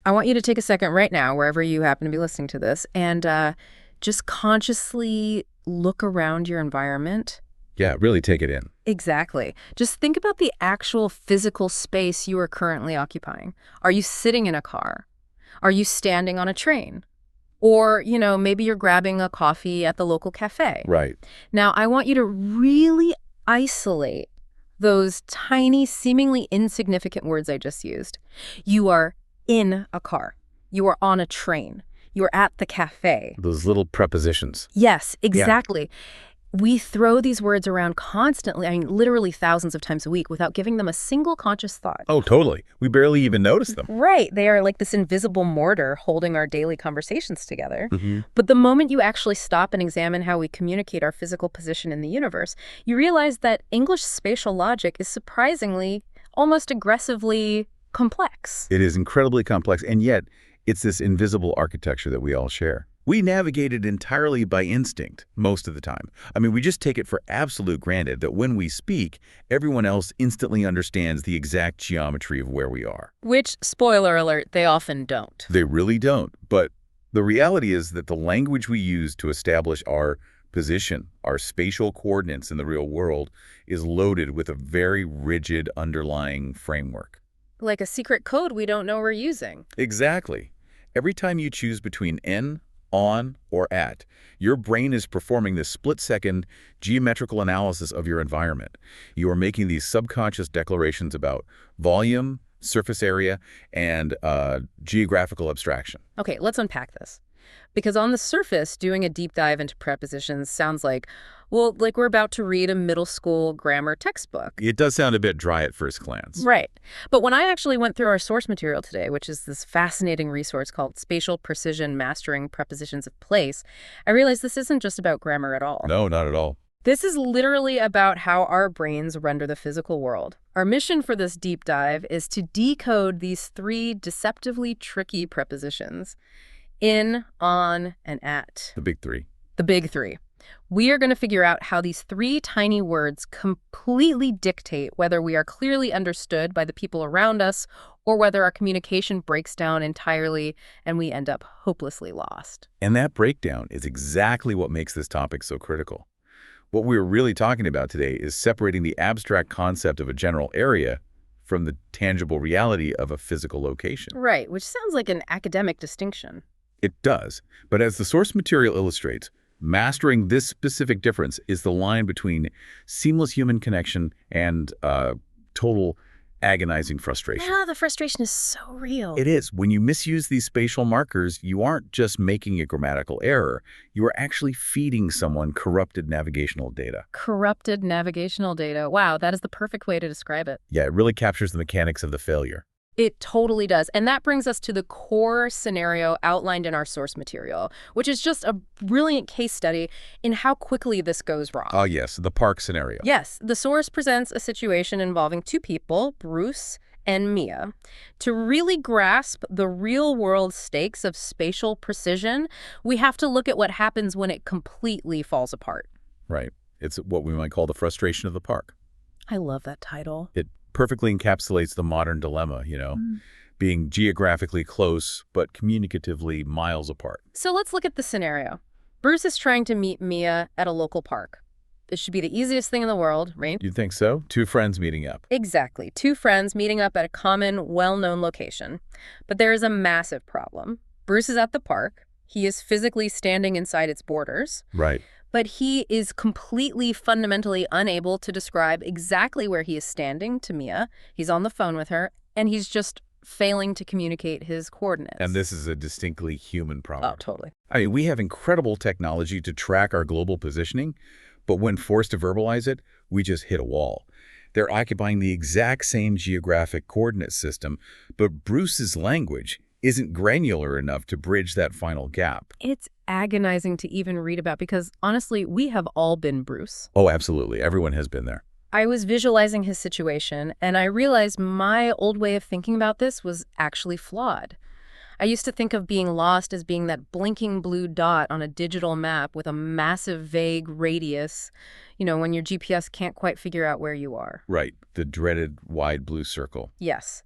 I want you to take a second right now, wherever you happen to be listening to this, and just consciously look around your environment. Yeah, really take it in. Exactly. Just think about the actual physical space you are currently occupying. Are you sitting in a car? Are you standing on a train? Or, maybe you're grabbing a coffee at the local cafe. Right. Now, I want you to really isolate those tiny, seemingly insignificant words I just used. You are in a car. You are on a train. You are at the cafe. Those little prepositions. Yes, Yeah. exactly. We throw these words around constantly, I mean, literally thousands of times a week without giving them a single conscious thought. Oh, totally. We barely even notice them. Right. They are like this invisible mortar holding our daily conversations together. Mm-hmm. But the moment you actually stop and examine how we communicate our physical position in the universe, you realize that English spatial logic is surprisingly, almost aggressively complex. It is incredibly complex, and yet it's this invisible architecture that we all share. We navigate it entirely by instinct most of the time. I mean, we just take it for absolute granted that when we speak, everyone else instantly understands the exact geometry of where we are. Which, spoiler alert, they often don't. They really don't. But the reality is that the language we use to establish our position, our spatial coordinates in the real world, is loaded with a very rigid underlying framework. Like a secret code we don't know we're using. Exactly. Every time you choose between in, on, or at, your brain is performing this split-second geometrical analysis of your environment. You are making these subconscious declarations about volume, surface area, and geographical abstraction. Okay, let's unpack this. Because on the surface, doing a deep dive into prepositions sounds like we're about to read a middle school grammar textbook. It does sound a bit dry at first glance. Right. But when I actually went through our source material today, which is this fascinating resource called Spatial Precision Mastering Prepositions of Place, I realized this isn't just about grammar at all. No, not at all. This is literally about how our brains render the physical world. Our mission for this deep dive is to decode these three deceptively tricky prepositions: in, on, and at. The big three. The big three. We are going to figure out how these three tiny words completely dictate whether we are clearly understood by the people around us or whether our communication breaks down entirely and we end up hopelessly lost. And that breakdown is exactly what makes this topic so critical. What we're really talking about today is separating the abstract concept of a general area from the tangible reality of a physical location. Right, which sounds like an academic distinction. It does. But as the source material illustrates, mastering this specific difference is the line between seamless human connection and total agonizing frustration. Yeah, the frustration is so real. It is. When you misuse these spatial markers, you aren't just making a grammatical error. You are actually feeding someone corrupted navigational data. Corrupted navigational data. Wow, that is the perfect way to describe it. Yeah, it really captures the mechanics of the failure. It totally does. And that brings us to the core scenario outlined in our source material, which is just a brilliant case study in how quickly this goes wrong. Oh, yes, the park scenario. Yes, the source presents a situation involving two people, Bruce and Mia. To really grasp the real-world stakes of spatial precision, we have to look at what happens when it completely falls apart. Right. It's what we might call the frustration of the park. I love that title. It perfectly encapsulates the modern dilemma, being geographically close but communicatively miles apart. So let's look at the scenario. Bruce is trying to meet Mia at a local park. This should be the easiest thing in the world, right? You'd think so? Two friends meeting up. Exactly. Two friends meeting up at a common, well-known location. But there is a massive problem. Bruce is at the park. He is physically standing inside its borders. Right. But he is completely, fundamentally unable to describe exactly where he is standing to Mia. He's on the phone with her, and he's just failing to communicate his coordinates. And this is a distinctly human problem. Oh, totally. I mean, we have incredible technology to track our global positioning, but when forced to verbalize it, we just hit a wall. They're occupying the exact same geographic coordinate system, but Bruce's language isn't granular enough to bridge that final gap. It's agonizing to even read about because, honestly, we have all been Bruce. Oh, absolutely. Everyone has been there. I was visualizing his situation, and I realized my old way of thinking about this was actually flawed. I used to think of being lost as being that blinking blue dot on a digital map with a massive, vague radius, when your GPS can't quite figure out where you are. Right. The dreaded wide blue circle. Yes.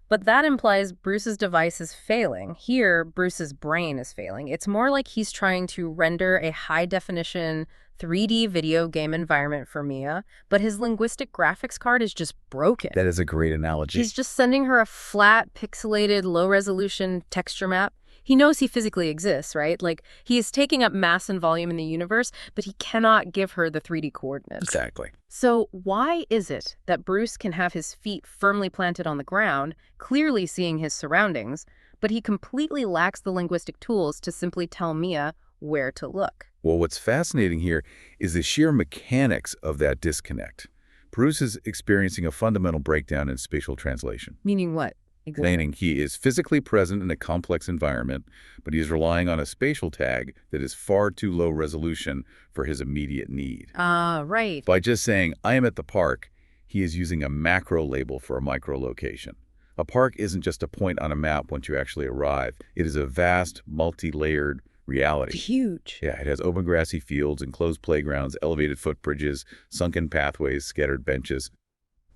But that implies Bruce's device is failing. Here, Bruce's brain is failing. It's more like he's trying to render a high-definition 3D video game environment for Mia, but his linguistic graphics card is just broken. That is a great analogy. He's just sending her a flat, pixelated, low-resolution texture map. He knows he physically exists, right? Like, he is taking up mass and volume in the universe, but he cannot give her the 3D coordinates. Exactly. So why is it that Bruce can have his feet firmly planted on the ground, clearly seeing his surroundings, but he completely lacks the linguistic tools to simply tell Mia where to look? Well, what's fascinating here is the sheer mechanics of that disconnect. Bruce is experiencing a fundamental breakdown in spatial translation. Meaning what? Explaining he is physically present in a complex environment, but he is relying on a spatial tag that is far too low resolution for his immediate need. Ah, right. By just saying, I am at the park, he is using a macro label for a micro location. A park isn't just a point on a map once you actually arrive. It is a vast, multi-layered reality. Huge. Yeah, it has open grassy fields, enclosed playgrounds, elevated footbridges, sunken pathways, scattered benches.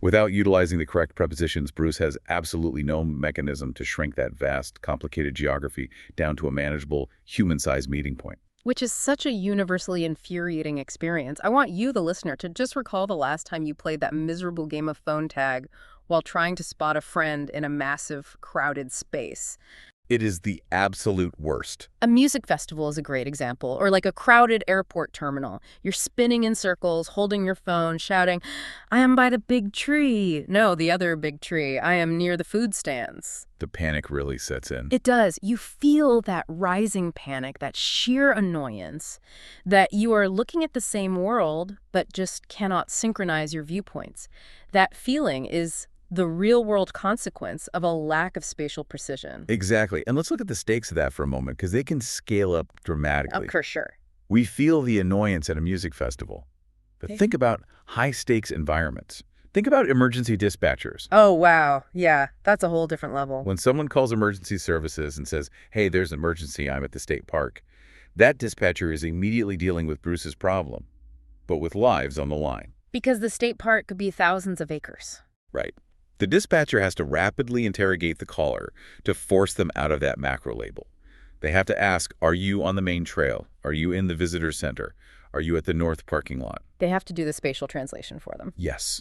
Without utilizing the correct prepositions, Bruce has absolutely no mechanism to shrink that vast, complicated geography down to a manageable, human-sized meeting point. Which is such a universally infuriating experience. I want you, the listener, to just recall the last time you played that miserable game of phone tag while trying to spot a friend in a massive, crowded space. It is the absolute worst. A music festival is a great example, or like a crowded airport terminal. You're spinning in circles, holding your phone, shouting, I am by the big tree. No, the other big tree. I am near the food stands. The panic really sets in. It does. You feel that rising panic, that sheer annoyance, that you are looking at the same world, but just cannot synchronize your viewpoints. That feeling is the real-world consequence of a lack of spatial precision. Exactly. And let's look at the stakes of that for a moment, because they can scale up dramatically. For sure. We feel the annoyance at a music festival. But think about high-stakes environments. Think about emergency dispatchers. Oh, wow. Yeah, that's a whole different level. When someone calls emergency services and says, hey, there's an emergency, I'm at the state park, that dispatcher is immediately dealing with Bruce's problem, but with lives on the line. Because the state park could be thousands of acres. Right. The dispatcher has to rapidly interrogate the caller to force them out of that macro label. They have to ask, are you on the main trail? Are you in the visitor center? Are you at the north parking lot? They have to do the spatial translation for them. Yes.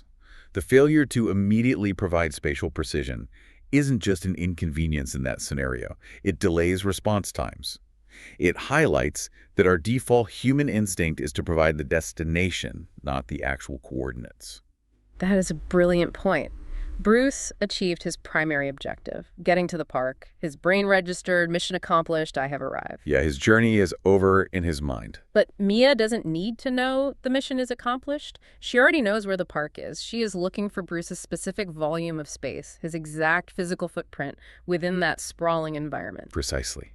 The failure to immediately provide spatial precision isn't just an inconvenience in that scenario. It delays response times. It highlights that our default human instinct is to provide the destination, not the actual coordinates. That is a brilliant point. Bruce achieved his primary objective, getting to the park. His brain registered, mission accomplished, I have arrived. Yeah, his journey is over in his mind. But Mia doesn't need to know the mission is accomplished. She already knows where the park is. She is looking for Bruce's specific volume of space, his exact physical footprint within that sprawling environment. Precisely.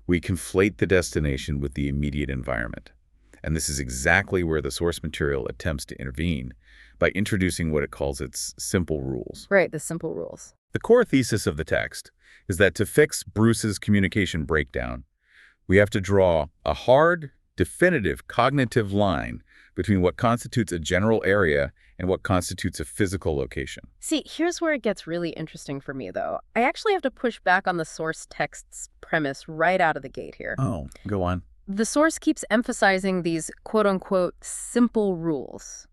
We conflate the destination with the immediate environment. And this is exactly where the source material attempts to intervene by introducing what it calls its simple rules. Right, the simple rules. The core thesis of the text is that to fix Bruce's communication breakdown, we have to draw a hard, definitive cognitive line between what constitutes a general area and what constitutes a physical location. See, here's where it gets really interesting for me, though. I actually have to push back on the source text's premise right out of the gate here. Oh, go on. The source keeps emphasizing these quote-unquote simple rules.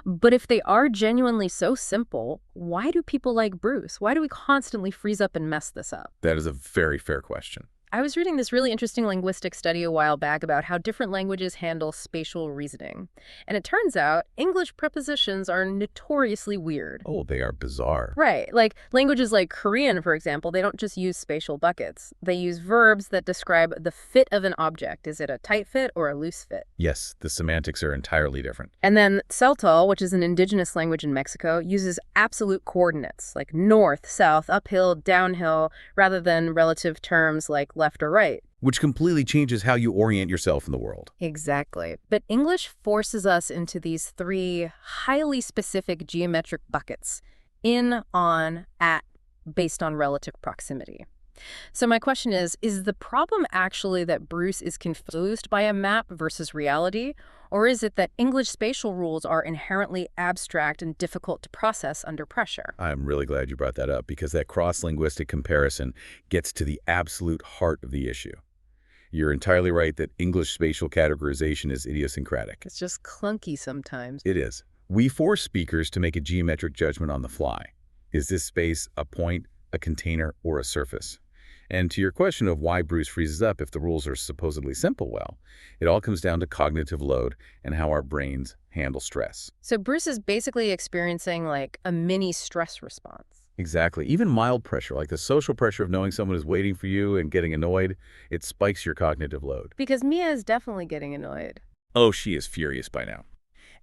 But if they are genuinely so simple, why do people like Bruce? Why do we constantly freeze up and mess this up? That is a very fair question. I was reading this really interesting linguistic study a while back about how different languages handle spatial reasoning. And it turns out English prepositions are notoriously weird. Oh, they are bizarre. Right. Like languages like Korean, for example, they don't just use spatial buckets. They use verbs that describe the fit of an object. Is it a tight fit or a loose fit? Yes, the semantics are entirely different. And then Celtal, which is an indigenous language in Mexico, uses absolute coordinates like north, south, uphill, downhill, rather than relative terms like left or right. Which completely changes how you orient yourself in the world. Exactly. But English forces us into these three highly specific geometric buckets: in, on, at, based on relative proximity. So my question is the problem actually that Bruce is confused by a map versus reality, Or is it that English spatial rules are inherently abstract and difficult to process under pressure? I'm really glad you brought that up because that cross-linguistic comparison gets to the absolute heart of the issue. You're entirely right that English spatial categorization is idiosyncratic. It's just clunky sometimes. It is. We force speakers to make a geometric judgment on the fly. Is this space a point, a container, or a surface? And to your question of why Bruce freezes up if the rules are supposedly simple, well, it all comes down to cognitive load and how our brains handle stress. So Bruce is basically experiencing like a mini stress response. Exactly. Even mild pressure, like the social pressure of knowing someone is waiting for you and getting annoyed, it spikes your cognitive load. Because Mia is definitely getting annoyed. Oh, she is furious by now.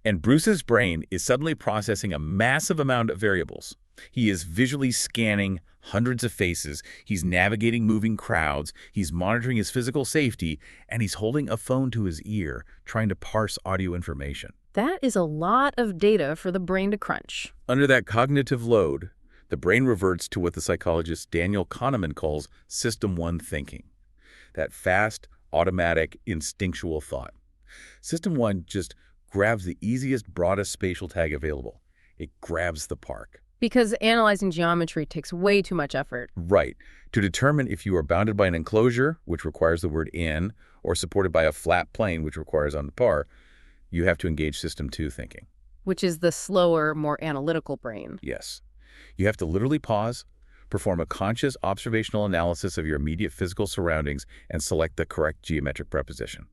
And Bruce's brain is suddenly processing a massive amount of variables. He is visually scanning hundreds of faces, he's navigating moving crowds, he's monitoring his physical safety, and he's holding a phone to his ear, trying to parse audio information. That is a lot of data for the brain to crunch. Under that cognitive load, the brain reverts to what the psychologist Daniel Kahneman calls System 1 thinking. That fast, automatic, instinctual thought. System 1 just grabs the easiest, broadest spatial tag available. It grabs the park. Because analyzing geometry takes way too much effort. Right. To determine if you are bounded by an enclosure, which requires the word in, or supported by a flat plane, which requires on the par, you have to engage System 2 thinking. Which is the slower, more analytical brain. Yes. You have to literally pause, perform a conscious observational analysis of your immediate physical surroundings, and select the correct geometric preposition.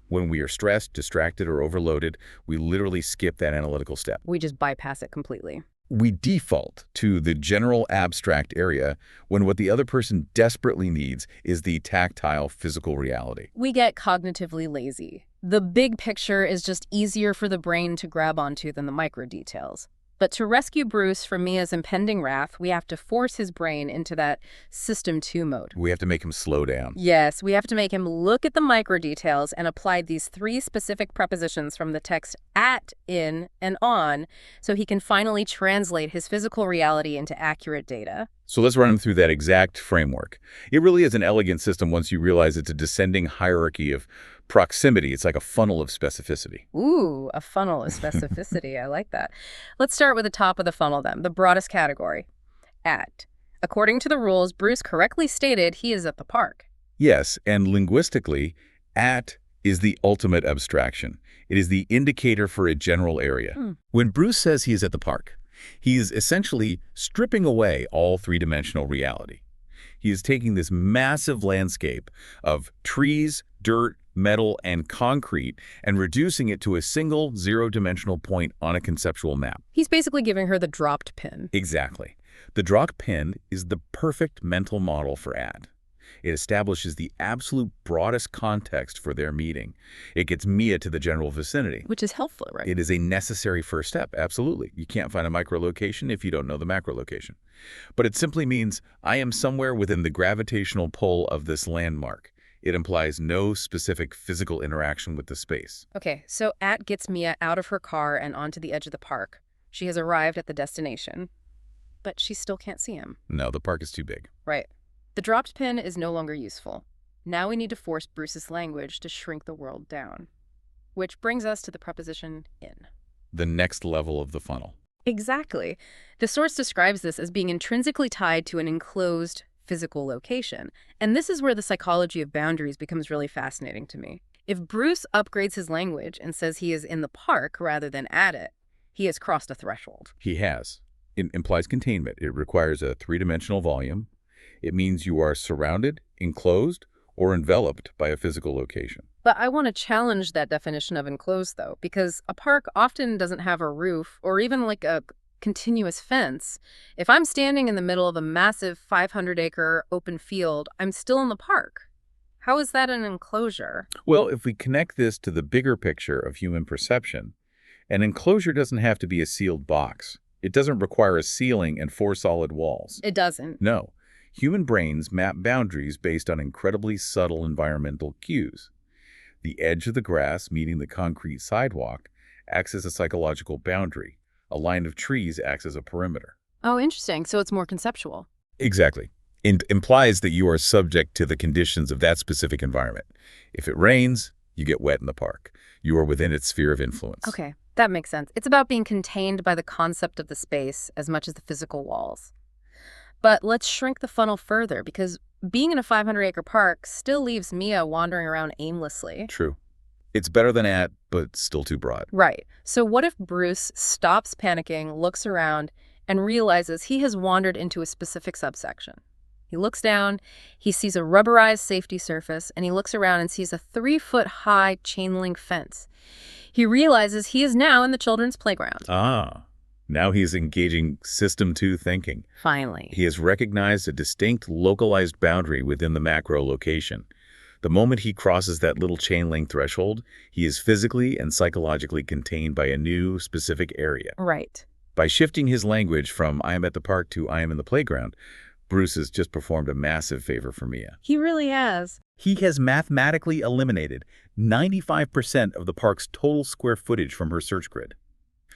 When we are stressed, distracted, or overloaded, we literally skip that analytical step. We just bypass it completely. We default to the general abstract area when what the other person desperately needs is the tactile physical reality. We get cognitively lazy. The big picture is just easier for the brain to grab onto than the micro details. But to rescue Bruce from Mia's impending wrath, we have to force his brain into that System 2 mode. We have to make him slow down. Yes, we have to make him look at the micro details and apply these 3 specific prepositions from the text at, in, and on, so he can finally translate his physical reality into accurate data. So let's run him through that exact framework. It really is an elegant system once you realize it's a descending hierarchy of proximity. It's like a funnel of specificity. Ooh, a funnel of specificity. I like that. Let's start with the top of the funnel then, the broadest category, at. According to the rules, Bruce correctly stated he is at the park. Yes, and linguistically, at is the ultimate abstraction. It is the indicator for a general area. When Bruce says he is at the park, he is essentially stripping away all three-dimensional reality. He is taking this massive landscape of trees, dirt, metal, and concrete and reducing it to a single zero-dimensional point on a conceptual map. He's basically giving her the dropped pin. Exactly. The dropped pin is the perfect mental model for at. It establishes the absolute broadest context for their meeting. It gets Mia to the general vicinity. Which is helpful, right? It is a necessary first step, absolutely. You can't find a micro-location if you don't know the macro-location. But it simply means I am somewhere within the gravitational pull of this landmark. It implies no specific physical interaction with the space. Okay, so at gets Mia out of her car and onto the edge of the park. She has arrived at the destination, but she still can't see him. No, the park is too big. Right. The dropped pin is no longer useful. Now we need to force Bruce's language to shrink the world down. Which brings us to the preposition in. The next level of the funnel. Exactly. The source describes this as being intrinsically tied to an enclosed physical location. And this is where the psychology of boundaries becomes really fascinating to me. If Bruce upgrades his language and says he is in the park rather than at it, he has crossed a threshold. He has. It implies containment. It requires a three-dimensional volume. It means you are surrounded, enclosed, or enveloped by a physical location. But I want to challenge that definition of enclosed, though, because a park often doesn't have a roof or even like a continuous fence. If I'm standing in the middle of a massive 500-acre open field, I'm still in the park. How is that an enclosure? Well, if we connect this to the bigger picture of human perception, an enclosure doesn't have to be a sealed box. It doesn't require a ceiling and 4 solid walls. It doesn't. No. Human brains map boundaries based on incredibly subtle environmental cues. The edge of the grass meeting the concrete sidewalk acts as a psychological boundary. A line of trees acts as a perimeter. Oh, interesting. So it's more conceptual. Exactly. It implies that you are subject to the conditions of that specific environment. If it rains, You get wet in the park. You are within its sphere of influence. Okay, that makes sense. It's about being contained by the concept of the space as much as the physical walls. But let's shrink the funnel further, because being in a 500-acre park still leaves Mia wandering around aimlessly. True. It's better than at, but still too broad. Right. So what if Bruce stops panicking, looks around, and realizes he has wandered into a specific subsection? He looks down, he sees a rubberized safety surface, and he looks around and sees a 3-foot-high chain-link fence. He realizes he is now in the children's playground. Ah, now he's engaging System 2 thinking. Finally. He has recognized a distinct localized boundary within the macro location. The moment he crosses that little chain link threshold, he is physically and psychologically contained by a new, specific area. Right. By shifting his language from I am at the park to I am in the playground, Bruce has just performed a massive favor for Mia. He really has. He has mathematically eliminated 95% of the park's total square footage from her search grid.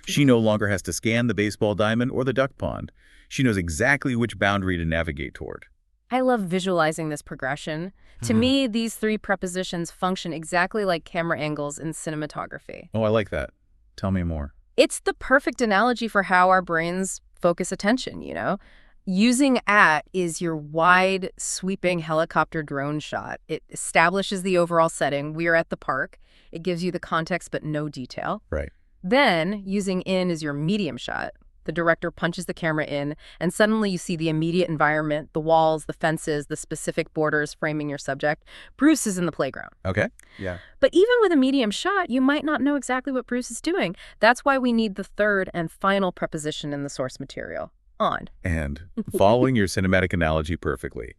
She no longer has to scan the baseball diamond or the duck pond. She knows exactly which boundary to navigate toward. I love visualizing this progression. To me, these 3 prepositions function exactly like camera angles in cinematography. Oh, I like that. Tell me more. It's the perfect analogy for how our brains focus attention, you know? Using at is your wide, sweeping helicopter drone shot. It establishes the overall setting. We are at the park. It gives you the context but no detail. Right. Then, using in is your medium shot. The director punches the camera in, and suddenly you see the immediate environment, the walls, the fences, the specific borders framing your subject. Bruce is in the playground. Okay. Yeah. But even with a medium shot, you might not know exactly what Bruce is doing. That's why we need the third and final preposition in the source material, on. And following your cinematic analogy perfectly,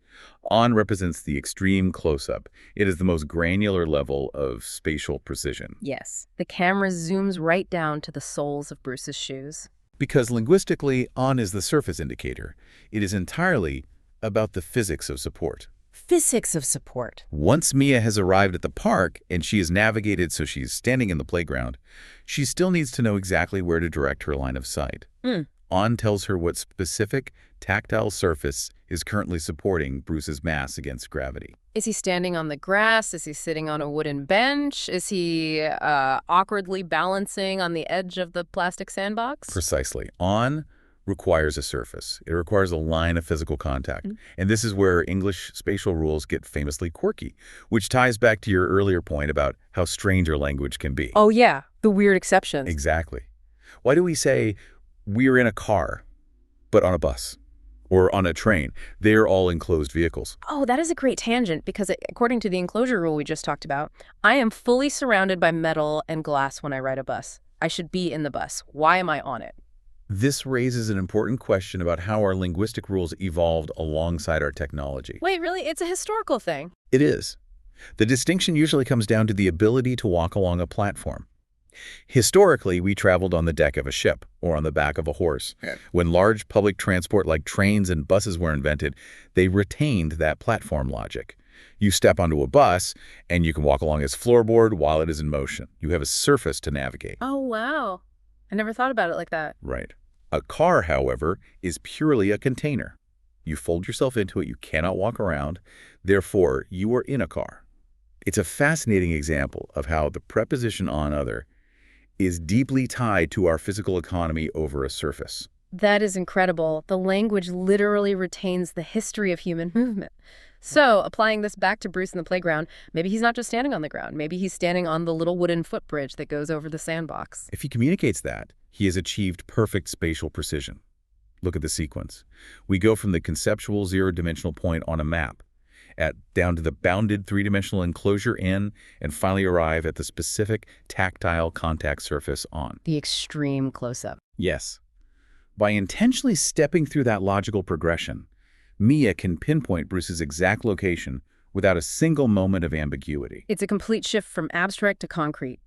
on represents the extreme close-up. It is the most granular level of spatial precision. Yes. The camera zooms right down to the soles of Bruce's shoes. Because linguistically, on is the surface indicator. It is entirely about the physics of support. Physics of support. Once Mia has arrived at the park and she is navigated so she's standing in the playground, she still needs to know exactly where to direct her line of sight. On tells her what specific tactile surface is currently supporting Bruce's mass against gravity. Is he standing on the grass? Is he sitting on a wooden bench? Is he awkwardly balancing on the edge of the plastic sandbox? Precisely. On requires a surface. It requires a line of physical contact. And this is where English spatial rules get famously quirky, which ties back to your earlier point about how strange our language can be. Oh, yeah. The weird exceptions. Exactly. Why do we say we're in a car, but on a bus? Or on a train? They're all enclosed vehicles. Oh, that is a great tangent, because according to the enclosure rule we just talked about, I am fully surrounded by metal and glass when I ride a bus. I should be in the bus. Why am I on it? This raises an important question about how our linguistic rules evolved alongside our technology. Wait, really? It's a historical thing. It is. The distinction usually comes down to the ability to walk along a platform. Historically, we traveled on the deck of a ship or on the back of a horse. When large public transport like trains and buses were invented, they retained that platform logic. You step onto a bus, and you can walk along its floorboard while it is in motion. You have a surface to navigate. Oh, wow. I never thought about it like that. Right. A car, however, is purely a container. You fold yourself into it, you cannot walk around, therefore you are in a car. It's a fascinating example of how the preposition on other is deeply tied to our physical economy over a surface. That is incredible. The language literally retains the history of human movement. So, applying this back to Bruce in the playground, maybe he's not just standing on the ground. Maybe he's standing on the little wooden footbridge that goes over the sandbox. If he communicates that, he has achieved perfect spatial precision. Look at the sequence. We go from the conceptual zero-dimensional point on a map down to the bounded three-dimensional enclosure in, and finally arrive at the specific tactile contact surface on. The extreme close-up. Yes. By intentionally stepping through that logical progression, Mia can pinpoint Bruce's exact location without a single moment of ambiguity. It's a complete shift from abstract to concrete.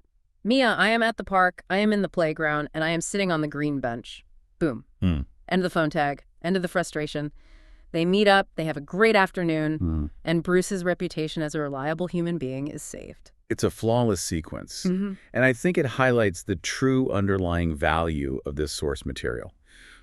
Mia, I am at the park, I am in the playground, and I am sitting on the green bench. Boom. End of the phone tag. End of the frustration. They meet up, they have a great afternoon, and Bruce's reputation as a reliable human being is saved. It's a flawless sequence, and I think it highlights the true underlying value of this source material.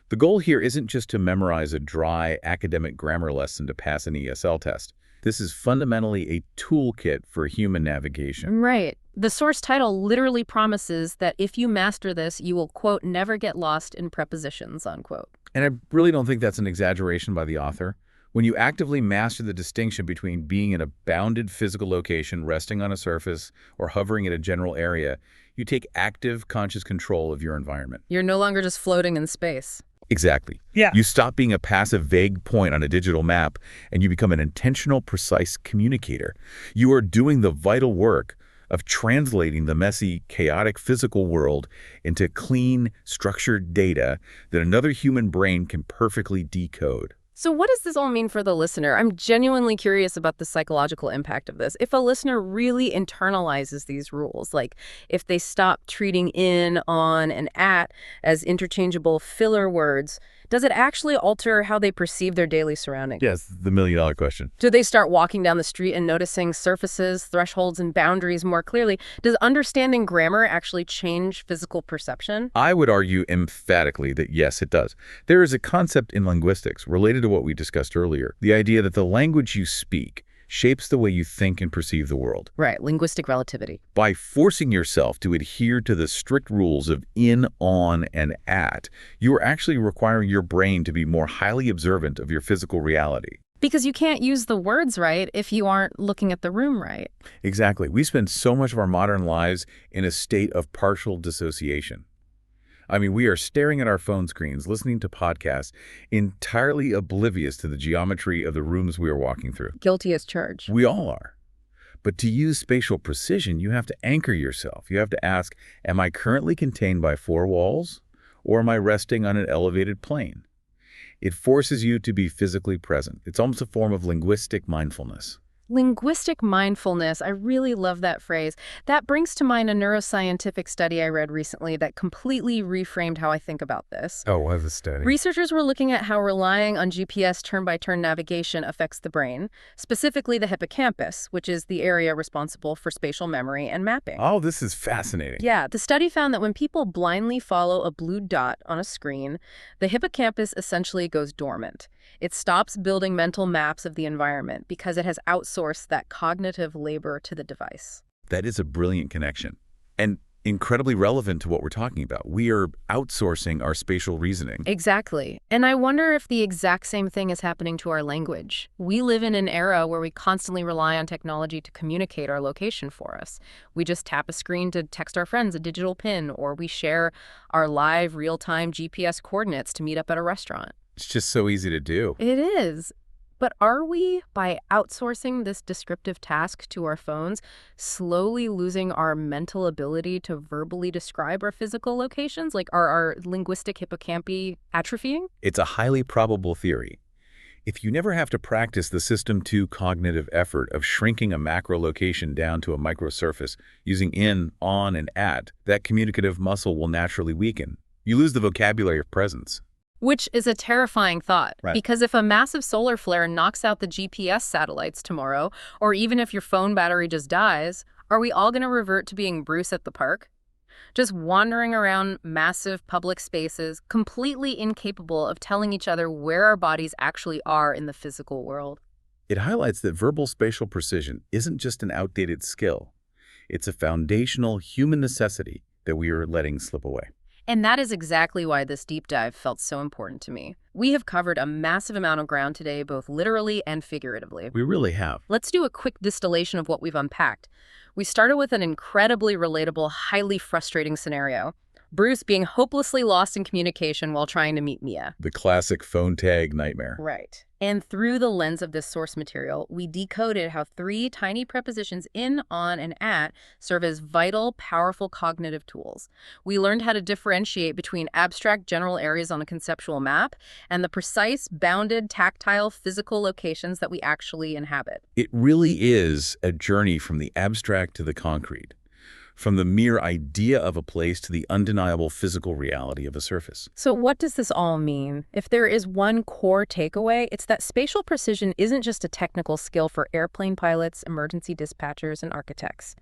The goal here isn't just to memorize a dry academic grammar lesson to pass an ESL test. This is fundamentally a toolkit for human navigation. Right. The source title literally promises that if you master this, you will, quote, never get lost in prepositions, unquote. And I really don't think that's an exaggeration by the author. When you actively master the distinction between being in a bounded physical location, resting on a surface, or hovering in a general area, you take active, conscious control of your environment. You're no longer just floating in space. Exactly. Yeah. You stop being a passive, vague point on a digital map, and you become an intentional, precise communicator. You are doing the vital work of translating the messy, chaotic physical world into clean, structured data that another human brain can perfectly decode. So what does this all mean for the listener? I'm genuinely curious about the psychological impact of this. If a listener really internalizes these rules, like if they stop treating in, on, and at as interchangeable filler words, does it actually alter how they perceive their daily surroundings? Yes, the million-dollar question. Do they start walking down the street and noticing surfaces, thresholds, and boundaries more clearly? Does understanding grammar actually change physical perception? I would argue emphatically that yes, it does. There is a concept in linguistics related to what we discussed earlier, the idea that the language you speak shapes the way you think and perceive the world. Right, linguistic relativity. By forcing yourself to adhere to the strict rules of in, on, and at, you are actually requiring your brain to be more highly observant of your physical reality. Because you can't use the words right if you aren't looking at the room right. Exactly. We spend so much of our modern lives in a state of partial dissociation. I mean, we are staring at our phone screens, listening to podcasts, entirely oblivious to the geometry of the rooms we are walking through. Guilty as charged. We all are. But to use spatial precision, you have to anchor yourself. You have to ask, am I currently contained by four walls, or am I resting on an elevated plane? It forces you to be physically present. It's almost a form of linguistic mindfulness. Linguistic mindfulness, I really love that phrase. That brings to mind a neuroscientific study I read recently that completely reframed how I think about this. Oh, what was the study? Researchers were looking at how relying on GPS turn-by-turn navigation affects the brain, specifically the hippocampus, which is the area responsible for spatial memory and mapping. Oh, this is fascinating. Yeah, the study found that when people blindly follow a blue dot on a screen, the hippocampus essentially goes dormant. It stops building mental maps of the environment because it has outsourced that cognitive labor to the device. That is a brilliant connection and incredibly relevant to what we're talking about. We are outsourcing our spatial reasoning. Exactly. And I wonder if the exact same thing is happening to our language. We live in an era where we constantly rely on technology to communicate our location for us. We just tap a screen to text our friends a digital pin, or we share our live, real-time GPS coordinates to meet up at a restaurant. It's just so easy to do. It is. But are we, by outsourcing this descriptive task to our phones, slowly losing our mental ability to verbally describe our physical locations? Like, are our linguistic hippocampi atrophying? It's a highly probable theory. If you never have to practice the System 2 cognitive effort of shrinking a macro location down to a microsurface using in, on, and at, that communicative muscle will naturally weaken. You lose the vocabulary of presence. Which is a terrifying thought, Right. because if a massive solar flare knocks out the GPS satellites tomorrow, or even if your phone battery just dies, are we all going to revert to being Bruce at the park? Just wandering around massive public spaces, completely incapable of telling each other where our bodies actually are in the physical world. It highlights that verbal spatial precision isn't just an outdated skill. It's a foundational human necessity that we are letting slip away. And that is exactly why this deep dive felt so important to me. We have covered a massive amount of ground today, both literally and figuratively. We really have. Let's do a quick distillation of what we've unpacked. We started with an incredibly relatable, highly frustrating scenario. Bruce being hopelessly lost in communication while trying to meet Mia. The classic phone tag nightmare. Right. And through the lens of this source material, we decoded how 3 tiny prepositions in, on, and at serve as vital, powerful cognitive tools. We learned how to differentiate between abstract general areas on a conceptual map and the precise, bounded, tactile, physical locations that we actually inhabit. It really is a journey from the abstract to the concrete, from the mere idea of a place to the undeniable physical reality of a surface. So what does this all mean? If there is one core takeaway, it's that spatial precision isn't just a technical skill for airplane pilots, emergency dispatchers, and architects.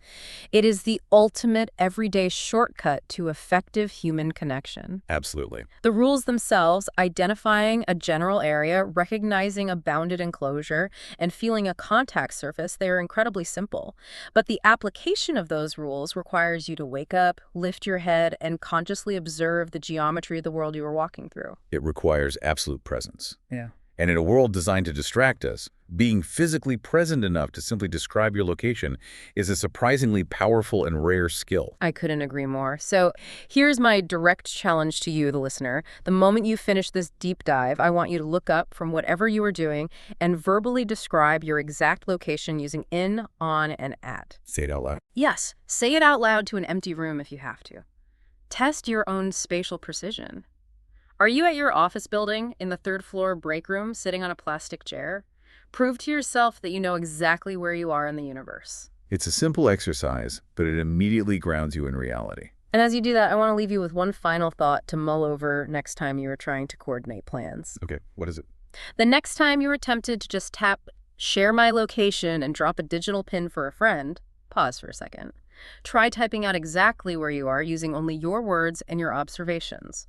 It is the ultimate everyday shortcut to effective human connection. Absolutely. The rules themselves, identifying a general area, recognizing a bounded enclosure, and feeling a contact surface, they are incredibly simple. But the application of those rules requires you to wake up, lift your head, and consciously observe the geometry of the world you are walking through. It requires absolute presence. Yeah. And in a world designed to distract us, being physically present enough to simply describe your location is a surprisingly powerful and rare skill. I couldn't agree more. So here's my direct challenge to you, the listener. The moment you finish this deep dive, I want you to look up from whatever you are doing and verbally describe your exact location using in, on, and at. Say it out loud. Yes, say it out loud to an empty room if you have to. Test your own spatial precision. Are you at your office building in the third floor break room sitting on a plastic chair? Prove to yourself that you know exactly where you are in the universe. It's a simple exercise, but it immediately grounds you in reality. And as you do that, I want to leave you with one final thought to mull over next time you are trying to coordinate plans. Okay, what is it? The next time you are tempted to just tap share my location and drop a digital pin for a friend, pause for a second. Try typing out exactly where you are using only your words and your observations.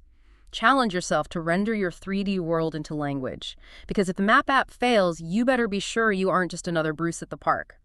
Challenge yourself to render your 3D world into language, because if the map app fails, you better be sure you aren't just another Bruce at the park.